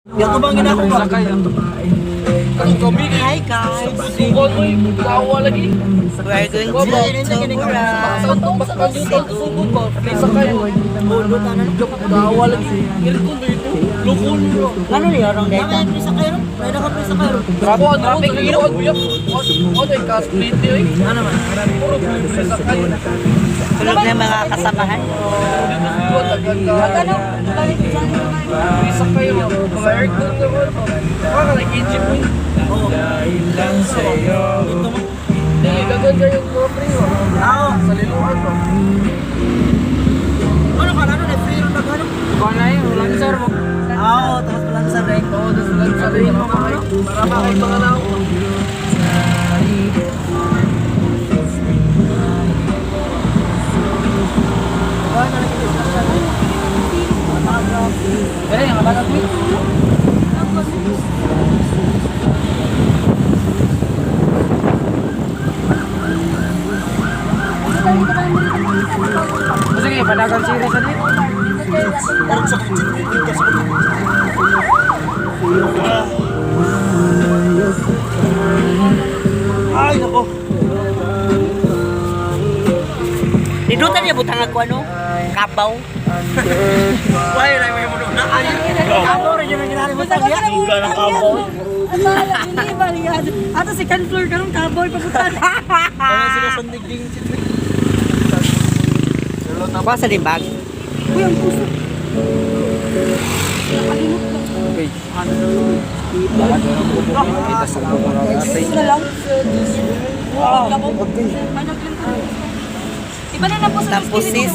Gato bang ginako ba? Ang kami Hi guys! sukol mo yung tawa lagi. We're going to Tumura. Sugod ba? Kaysa kayo. Bulo tanan. Tawa lagi. Ilit ko dito. Lukon mo. Ano niyo rong dito? Nakay prisa kayo. May nakaprisa kayo. Ako ano ko sa ginawa ko yan. Ano yung ka-split yun? Ano man? Puro prisa kayo. Tulog na yung mga kasamahan. Ano? Prisa kayo. Mga aircon naman. Baka nag-engine mo yun. Oo. Hindi, gaganda yung GoPro mo. Oo. Sa liluhan mo. Ano ka na na free na gano? Kung na yun, walang sir mo. Oo, tapos lang sa rin. Oo, tapos lang sa rin mo mga para makay mga na ako. Kaya yung alam ko. Sige, padagang series ano yun? Ay, nako. Dinutan niya butang ako ano? Kabaw. Why na may mo na? Amo rin yung ginari mo tagya. Buka ng kaboy. Hindi ba niya? Ato second floor ka ng kaboy papunta. Ano sila sandig ding sitwit. Kuha sa limbag. Uy, ang puso. Na lang. Wow. Iba na lang po sa Tapos sis.